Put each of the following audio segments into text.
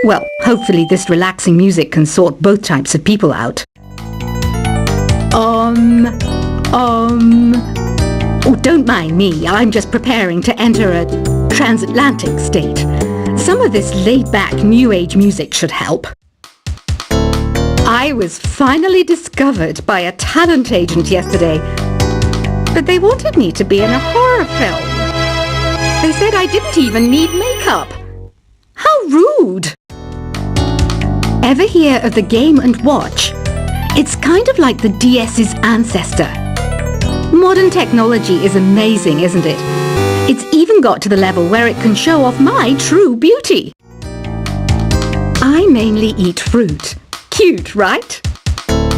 Well, hopefully this relaxing music can sort both types of people out. Oh, don't mind me. I'm just preparing to enter a transatlantic state. Some of this laid-back New Age music should help. I was finally discovered by a talent agent yesterday, but they wanted me to be in a horror film. They said I didn't even need makeup. How rude! Ever hear of the Game & Watch? It's kind of like the DS's ancestor. Modern technology is amazing, isn't it? It's even got to the level where it can show off my true beauty. I mainly eat fruit. Cute, right?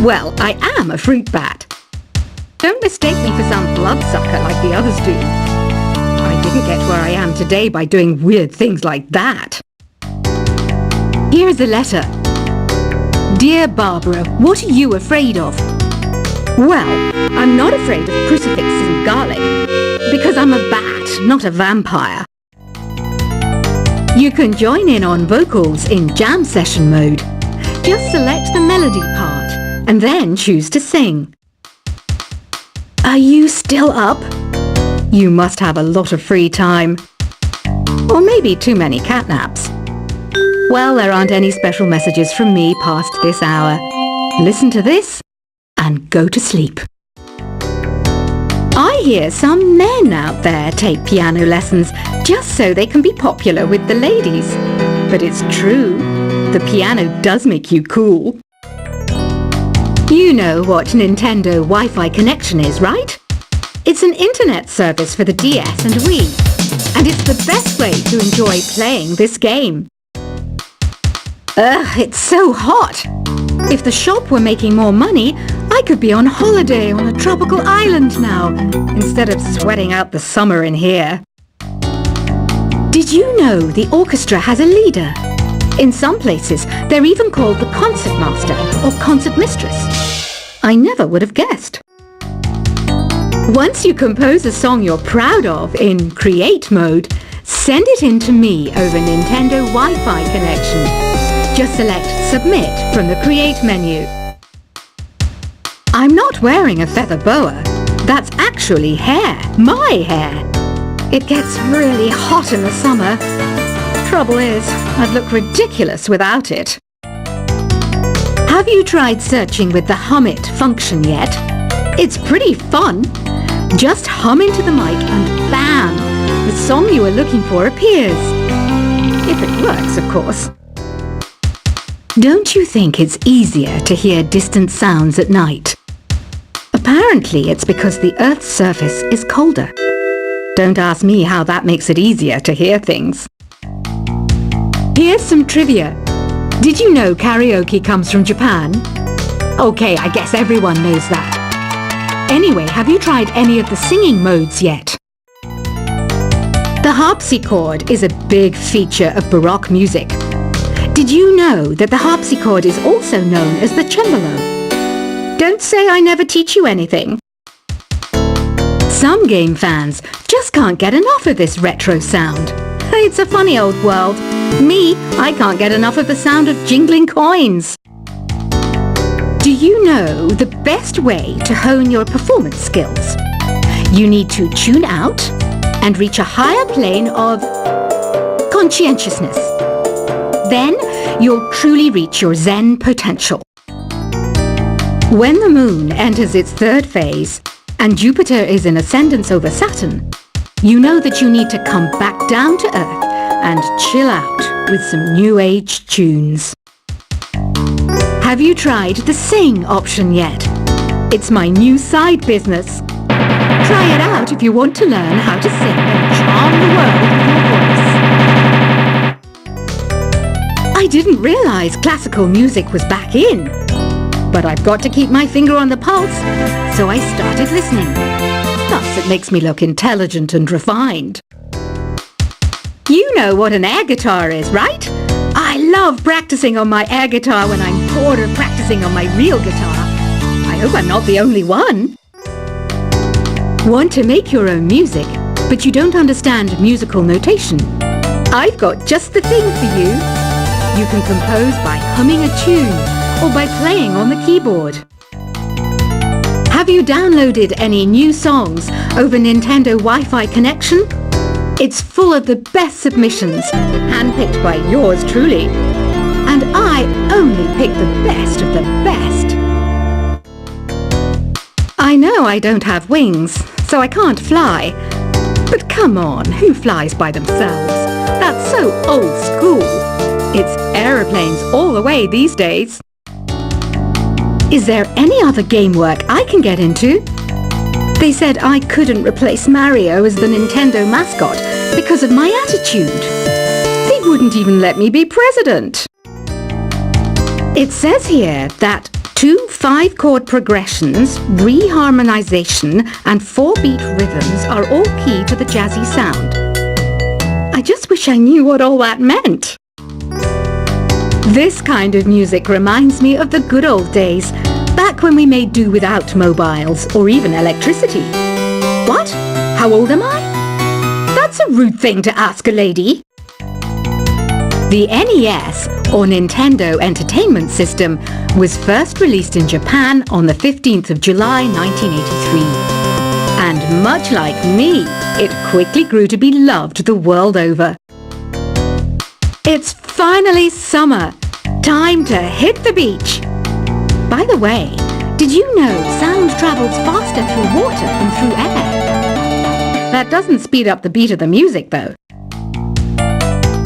Well, I am a fruit bat. Don't mistake me for some bloodsucker like the others do. I didn't get where I am today by doing weird things like that. Here's a letter. Dear Barbara, what are you afraid of? Well, I'm not afraid of crucifixes and garlic, because I'm a bat, not a vampire. You can join in on vocals in jam session mode. Just select the melody part, and then choose to sing. Are you still up? You must have a lot of free time. Or maybe too many catnaps. Well, there aren't any special messages from me past this hour. Listen to this and go to sleep. I hear some men out there take piano lessons just so they can be popular with the ladies. But it's true, the piano does make you cool. You know what Nintendo Wi-Fi connection is, right? It's an internet service for the DS and Wii, and it's the best way to enjoy playing this game. Ugh, it's so hot! If the shop were making more money, I could be on holiday on a tropical island now, instead of sweating out the summer in here. Did you know the orchestra has a leader? In some places, they're even called the concertmaster or concertmistress. I never would have guessed. Once you compose a song you're proud of in create mode, send it in to me over Nintendo Wi-Fi connection. Just select Submit from the Create menu. I'm not wearing a feather boa. That's actually hair, my hair. It gets really hot in the summer. Trouble is, I'd look ridiculous without it. Have you tried searching with the Hum It function yet? It's pretty fun. Just hum into the mic and bam! The song you are looking for appears. If it works, of course. Don't you think it's easier to hear distant sounds at night? Apparently it's because the Earth's surface is colder. Don't ask me how that makes it easier to hear things. Here's some trivia. Did you know karaoke comes from Japan? Okay, I guess everyone knows that. Anyway, have you tried any of the singing modes yet? The harpsichord is a big feature of Baroque music. Did you know that the harpsichord is also known as the cembalo? Don't say I never teach you anything. Some game fans just can't get enough of this retro sound. It's a funny old world. Me, I can't get enough of the sound of jingling coins. Do you know the best way to hone your performance skills? You need to tune out and reach a higher plane of conscientiousness. Then you'll truly reach your Zen potential. When the moon enters its third phase and Jupiter is in ascendance over Saturn, you know that you need to come back down to Earth and chill out with some New Age tunes. Have you tried the Sing option yet? It's my new side business. Try it out if you want to learn how to sing and charm the world with your voice. I didn't realize classical music was back in. But I've got to keep my finger on the pulse, so I started listening. Plus, it makes me look intelligent and refined. You know what an air guitar is, right? I love practicing on my air guitar when I'm bored of practicing on my real guitar. I hope I'm not the only one. Want to make your own music, but you don't understand musical notation? I've got just the thing for you. You can compose by humming a tune or by playing on the keyboard. Have you downloaded any new songs over Nintendo Wi-Fi connection? It's full of the best submissions, handpicked by yours truly. And I only pick the best of the best. I know I don't have wings, so I can't fly. But come on, who flies by themselves? That's so old school. It's aeroplanes all the way these days. Is there any other game work I can get into? They said I couldn't replace Mario as the Nintendo mascot because of my attitude. They wouldn't even let me be president. It says here that 2 5-chord progressions, reharmonization, and 4-beat rhythms are all key to the jazzy sound. I just wish I knew what all that meant. This kind of music reminds me of the good old days, back when we made do without mobiles or even electricity. What? How old am I? That's a rude thing to ask a lady. The NES, or Nintendo Entertainment System, was first released in Japan on the 15th of July 1983. And much like me, it quickly grew to be loved the world over. It's finally summer. Time to hit the beach. By the way, did you know sound travels faster through water than through air? That doesn't speed up the beat of the music, though.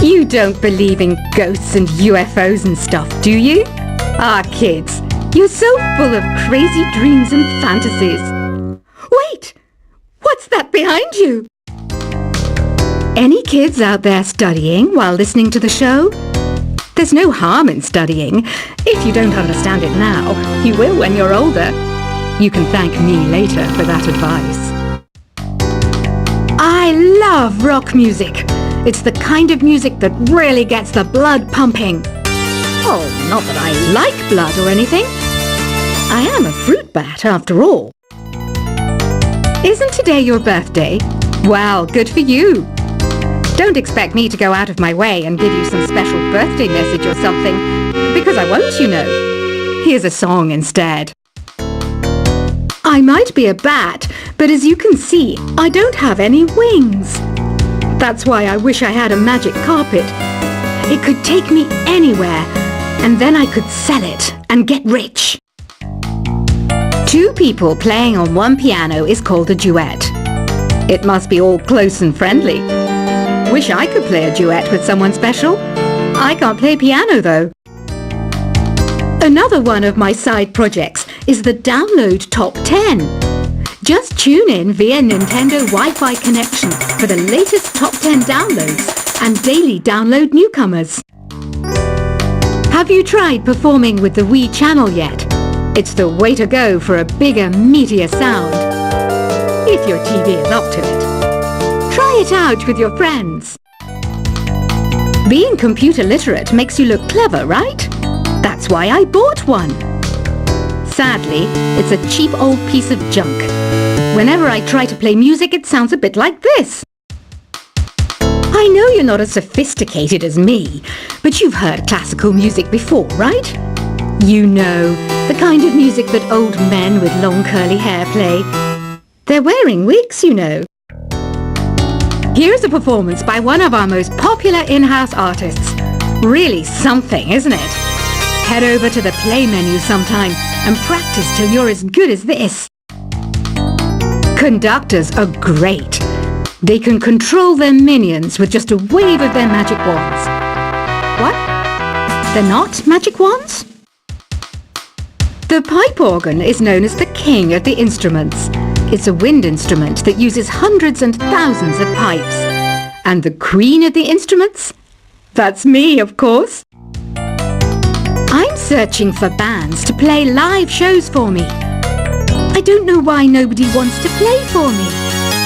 You don't believe in ghosts and UFOs and stuff, do you? Ah, kids, you're so full of crazy dreams and fantasies. Wait! What's that behind you? Any kids out there studying while listening to the show? There's no harm in studying. If you don't understand it now, you will when you're older. You can thank me later for that advice. I love rock music. It's the kind of music that really gets the blood pumping. Oh, not that I like blood or anything. I am a fruit bat after all. Isn't today your birthday? Well, good for you. Don't expect me to go out of my way and give you some special birthday message or something, because I won't, you know. Here's a song instead. I might be a bat, but as you can see, I don't have any wings. That's why I wish I had a magic carpet. It could take me anywhere, and then I could sell it and get rich. 2 people playing on one piano is called a duet. It must be all close and friendly. Wish I could play a duet with someone special. I can't play piano though. Another one of my side projects is the Download Top 10. Just tune in via Nintendo Wi-Fi connection for the latest top 10 downloads and daily download newcomers. Have you tried performing with the Wii channel yet? It's the way to go for a bigger, meatier sound. If your TV is up to it. Try it out with your friends. Being computer literate makes you look clever, right? That's why I bought one. Sadly, it's a cheap old piece of junk. Whenever I try to play music, it sounds a bit like this. I know you're not as sophisticated as me, but you've heard classical music before, right? You know, the kind of music that old men with long curly hair play. They're wearing wigs, you know. Here's a performance by one of our most popular in-house artists. Really something, isn't it? Head over to the play menu sometime and practice till you're as good as this. Conductors are great. They can control their minions with just a wave of their magic wands. What? They're not magic wands? The pipe organ is known as the king of the instruments. It's a wind instrument that uses hundreds and thousands of pipes. And the queen of the instruments? That's me, of course. I'm searching for bands to play live shows for me. I don't know why nobody wants to play for me.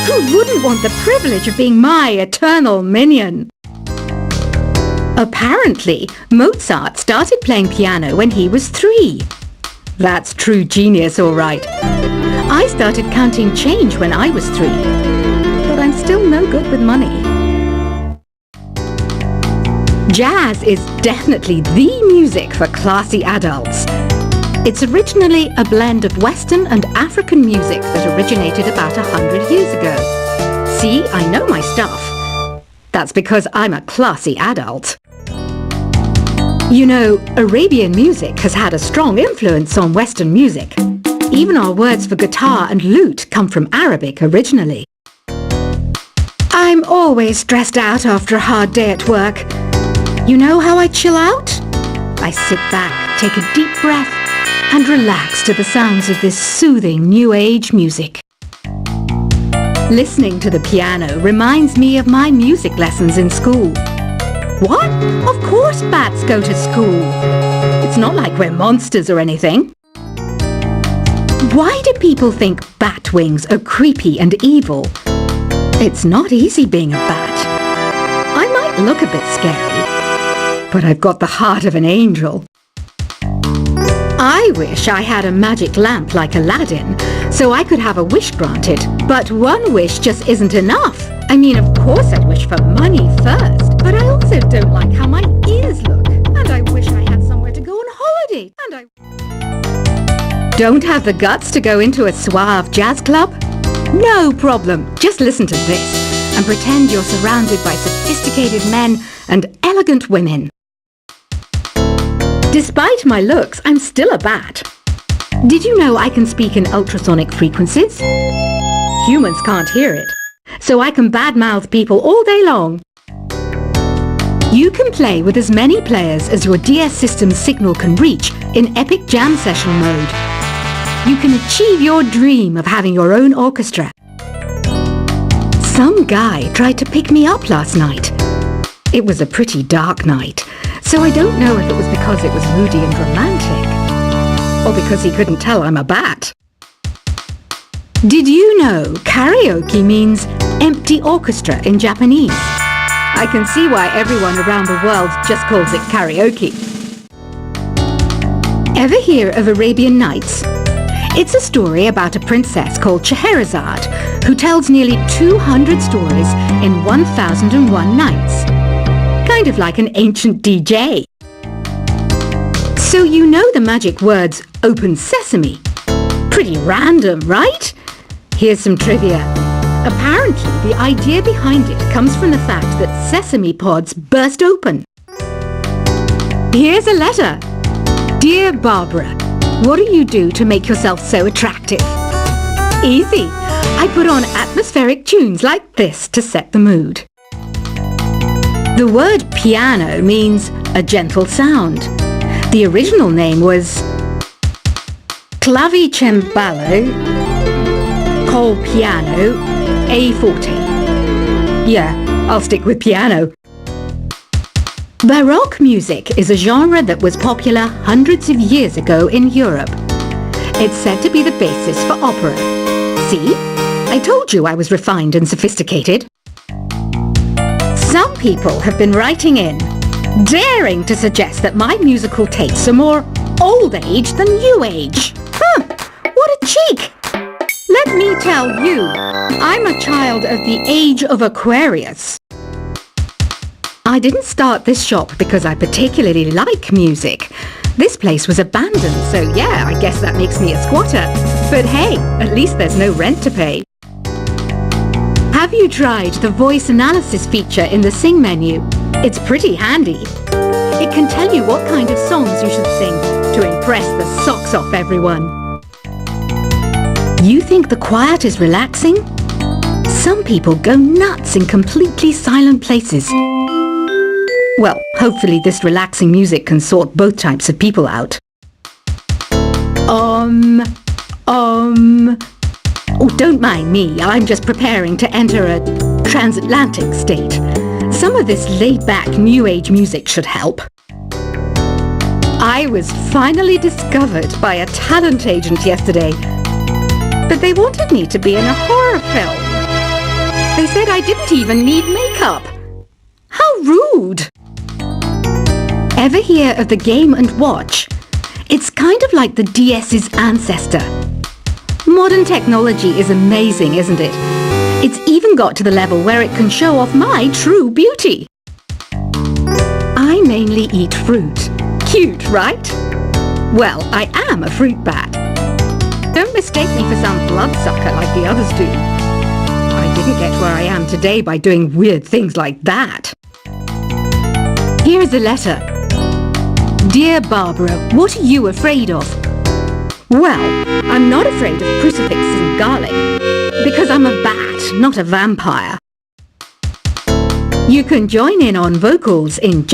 Who wouldn't want the privilege of being my eternal minion? Apparently, Mozart started playing piano when he was 3. That's true genius, all right. I started counting change when I was 3, but I'm still no good with money. Jazz is definitely the music for classy adults. It's originally a blend of Western and African music that originated about 100 years ago. See, I know my stuff. That's because I'm a classy adult. You know, Arabian music has had a strong influence on Western music. Even our words for guitar and lute come from Arabic originally. I'm always stressed out after a hard day at work. You know how I chill out? I sit back, take a deep breath, and relax to the sounds of this soothing New Age music. Listening to the piano reminds me of my music lessons in school. What? Of course bats go to school. It's not like we're monsters or anything. Why do people think bat wings are creepy and evil? It's not easy being a bat. I might look a bit scary, but I've got the heart of an angel. I wish I had a magic lamp like Aladdin, so I could have a wish granted. But one wish just isn't enough. I mean, of course I'd wish for money first, but I also don't like how my ears look. And I wish I had somewhere to go on holiday. And I don't have the guts to go into a suave jazz club? No problem. Just listen to this and pretend you're surrounded by sophisticated men and elegant women. Despite my looks, I'm still a bat. Did you know I can speak in ultrasonic frequencies? Humans can't hear it, so I can badmouth people all day long. You can play with as many players as your DS system's signal can reach in epic jam session mode. You can achieve your dream of having your own orchestra. Some guy tried to pick me up last night. It was a pretty dark night, so I don't know if it was because it was moody and romantic, or because he couldn't tell I'm a bat. Did you know karaoke means empty orchestra in Japanese? I can see why everyone around the world just calls it karaoke. Ever hear of Arabian Nights? It's a story about a princess called Scheherazade who tells nearly 200 stories in 1001 nights. Kind of like an ancient DJ. So you know the magic words "open sesame"? Pretty random, right? Here's some trivia. Apparently, the idea behind it comes from the fact that sesame pods burst open. Here's a letter. Dear Barbara, what do you do to make yourself so attractive? Easy. I put on atmospheric tunes like this to set the mood. The word piano means a gentle sound. The original name was clavicembalo col piano a forte. Yeah, I'll stick with piano. Baroque music is a genre that was popular hundreds of years ago in Europe. It's said to be the basis for opera. See? I told you I was refined and sophisticated. Some people have been writing in, daring to suggest that my musical tastes are more old age than new age. Huh, what a cheek! Let me tell you, I'm a child of the age of Aquarius. I didn't start this shop because I particularly like music. This place was abandoned, so yeah, I guess that makes me a squatter. But hey, at least there's no rent to pay. Have you tried the voice analysis feature in the Sing menu? It's pretty handy. It can tell you what kind of songs you should sing to impress the socks off everyone. You think the quiet is relaxing? Some people go nuts in completely silent places. Well, hopefully this relaxing music can sort both types of people out. Oh, don't mind me. I'm just preparing to enter a transatlantic state. Some of this laid-back New Age music should help. I was finally discovered by a talent agent yesterday, but they wanted me to be in a horror film. They said I didn't even need makeup. How rude! Ever hear of the Game & Watch? It's kind of like the DS's ancestor. Modern technology is amazing, isn't it? It's even got to the level where it can show off my true beauty. I mainly eat fruit. Cute, right? Well, I am a fruit bat. Don't mistake me for some bloodsucker like the others do. I didn't get where I am today by doing weird things like that. Here is a letter. Dear Barbara, what are you afraid of? Well, I'm not afraid of crucifixes and garlic, because I'm a bat, not a vampire. You can join in on vocals in